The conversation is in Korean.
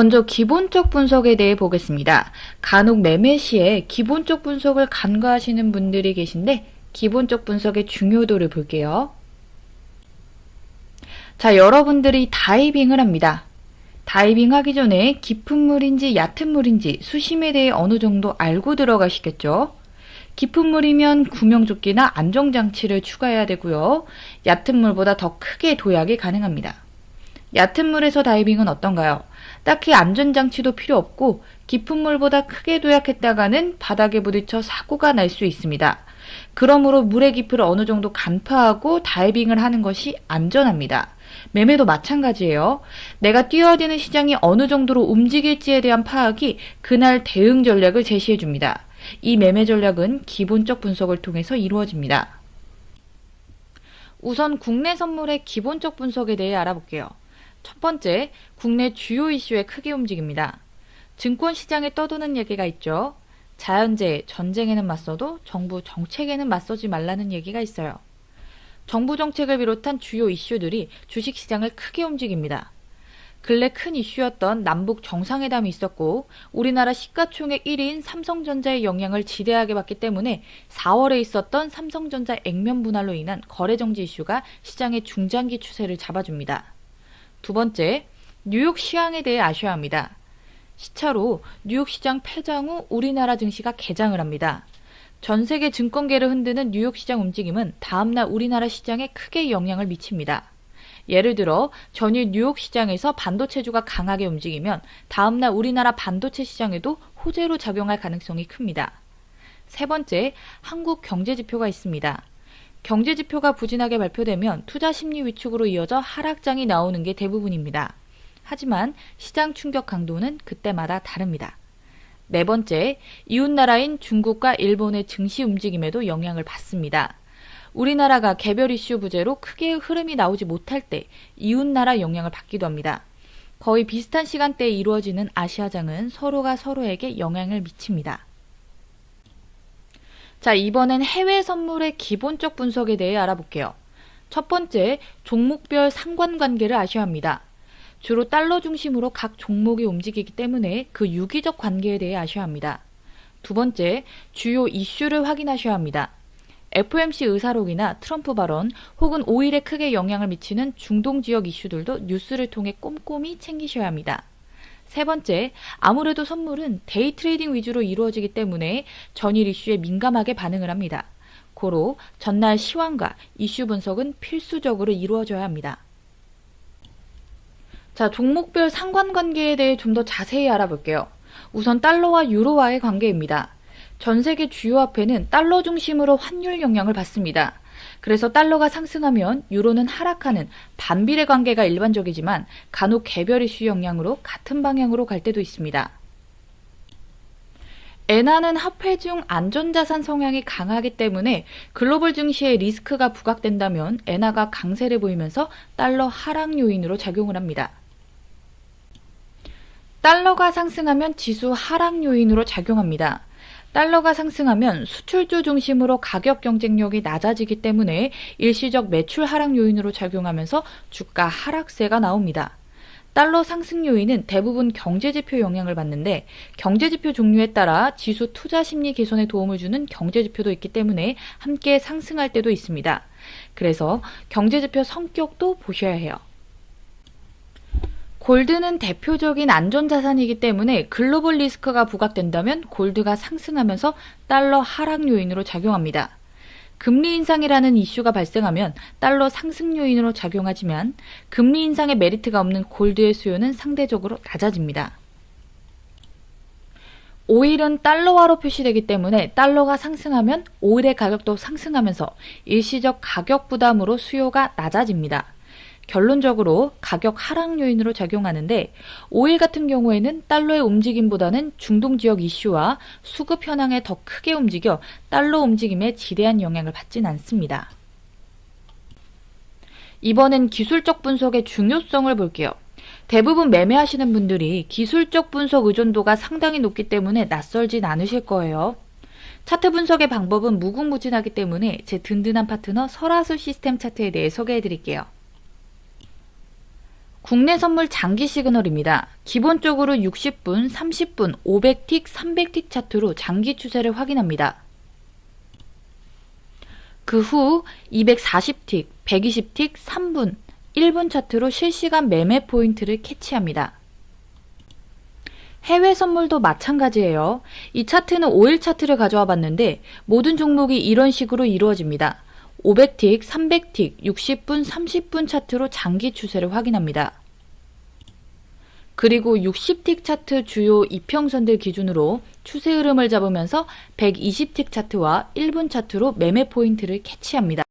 먼저 기본적 분석에 대해 보겠습니다. 간혹 매매 시에 기본적 분석을 간과하시는 분들이 계신데 기본적 분석의 중요도를 볼게요. 자, 여러분들이 다이빙을 합니다. 다이빙 하기 전에 깊은 물인지 얕은 물인지 수심에 대해 어느 정도 알고 들어가시겠죠? 깊은 물이면 구명조끼나 안정장치를 추가해야 되고요. 얕은 물보다 더 크게 도약이 가능합니다. 얕은 물에서 다이빙은 어떤가요? 딱히 안전장치도 필요 없고 깊은 물보다 크게 도약했다가는 바닥에 부딪혀 사고가 날 수 있습니다. 그러므로 물의 깊이를 어느 정도 간파하고 다이빙을 하는 것이 안전합니다. 매매도 마찬가지예요. 내가 뛰어드는 시장이 어느 정도로 움직일지에 대한 파악이 그날 대응 전략을 제시해 줍니다. 이 매매 전략은 기본적 분석을 통해서 이루어집니다. 우선 국내 선물의 기본적 분석에 대해 알아볼게요. 첫 번째, 국내 주요 이슈의 크게 움직입니다. 증권 시장에 떠도는 얘기가 있죠. 자연재해, 전쟁에는 맞서도 정부 정책에는 맞서지 말라는 얘기가 있어요. 정부 정책을 비롯한 주요 이슈들이 주식시장을 크게 움직입니다. 근래 큰 이슈였던 남북 정상회담이 있었고 우리나라 시가총액 1위인 삼성전자의 영향을 지대하게 받기 때문에 4월에 있었던 삼성전자 액면 분할로 인한 거래정지 이슈가 시장의 중장기 추세를 잡아줍니다. 두 번째, 뉴욕 시황에 대해 아셔야 합니다. 시차로 뉴욕 시장 폐장 후 우리나라 증시가 개장을 합니다. 전 세계 증권계를 흔드는 뉴욕 시장 움직임은 다음날 우리나라 시장에 크게 영향을 미칩니다. 예를 들어 전일 뉴욕 시장에서 반도체주가 강하게 움직이면 다음날 우리나라 반도체 시장에도 호재로 작용할 가능성이 큽니다. 세 번째, 한국 경제지표가 있습니다. 경제지표가 부진하게 발표되면 투자 심리 위축으로 이어져 하락장이 나오는 게 대부분입니다. 하지만 시장 충격 강도는 그때마다 다릅니다. 네 번째, 이웃나라인 중국과 일본의 증시 움직임에도 영향을 받습니다. 우리나라가 개별 이슈 부재로 크게 흐름이 나오지 못할 때 이웃나라 영향을 받기도 합니다. 거의 비슷한 시간대에 이루어지는 아시아장은 서로가 서로에게 영향을 미칩니다. 자, 이번엔 해외 선물의 기본적 분석에 대해 알아볼게요. 첫 번째, 종목별 상관관계를 아셔야 합니다. 주로 달러 중심으로 각 종목이 움직이기 때문에 그 유기적 관계에 대해 아셔야 합니다. 두 번째, 주요 이슈를 확인하셔야 합니다. FOMC 의사록이나 트럼프 발언 혹은 오일에 크게 영향을 미치는 중동 지역 이슈들도 뉴스를 통해 꼼꼼히 챙기셔야 합니다. 세 번째, 아무래도 선물은 데이 트레이딩 위주로 이루어지기 때문에 전일 이슈에 민감하게 반응을 합니다. 고로 전날 시황과 이슈 분석은 필수적으로 이루어져야 합니다. 자, 종목별 상관관계에 대해 좀 더 자세히 알아볼게요. 우선 달러와 유로와의 관계입니다. 전 세계 주요 화폐는 달러 중심으로 환율 영향을 받습니다. 그래서 달러가 상승하면 유로는 하락하는 반비례 관계가 일반적이지만 간혹 개별 이슈 영향으로 같은 방향으로 갈 때도 있습니다. 엔화는 화폐 중 안전자산 성향이 강하기 때문에 글로벌 증시에 리스크가 부각된다면 엔화가 강세를 보이면서 달러 하락 요인으로 작용을 합니다. 달러가 상승하면 지수 하락 요인으로 작용합니다. 달러가 상승하면 수출주 중심으로 가격 경쟁력이 낮아지기 때문에 일시적 매출 하락 요인으로 작용하면서 주가 하락세가 나옵니다. 달러 상승 요인은 대부분 경제지표 영향을 받는데 경제지표 종류에 따라 지수 투자 심리 개선에 도움을 주는 경제지표도 있기 때문에 함께 상승할 때도 있습니다. 그래서 경제지표 성격도 보셔야 해요. 골드는 대표적인 안전자산이기 때문에 글로벌 리스크가 부각된다면 골드가 상승하면서 달러 하락 요인으로 작용합니다. 금리 인상이라는 이슈가 발생하면 달러 상승 요인으로 작용하지만 금리 인상의 메리트가 없는 골드의 수요는 상대적으로 낮아집니다. 오일은 달러화로 표시되기 때문에 달러가 상승하면 오일의 가격도 상승하면서 일시적 가격 부담으로 수요가 낮아집니다. 결론적으로 가격 하락 요인으로 작용하는데 오일 같은 경우에는 달러의 움직임보다는 중동 지역 이슈와 수급 현황에 더 크게 움직여 달러 움직임에 지대한 영향을 받진 않습니다. 이번엔 기술적 분석의 중요성을 볼게요. 대부분 매매하시는 분들이 기술적 분석 의존도가 상당히 높기 때문에 낯설진 않으실 거예요. 차트 분석의 방법은 무궁무진하기 때문에 제 든든한 파트너 설화수 시스템 차트에 대해 소개해 드릴게요. 국내 선물 장기 시그널입니다. 기본적으로 60분, 30분, 500틱, 300틱 차트로 장기 추세를 확인합니다. 그 후 240틱, 120틱, 3분, 1분 차트로 실시간 매매 포인트를 캐치합니다. 해외 선물도 마찬가지예요. 이 차트는 5일 차트를 가져와 봤는데 모든 종목이 이런 식으로 이루어집니다. 500틱, 300틱, 60분, 30분 차트로 장기 추세를 확인합니다. 그리고 60틱 차트 주요 이평선들 기준으로 추세 흐름을 잡으면서 120틱 차트와 1분 차트로 매매 포인트를 캐치합니다.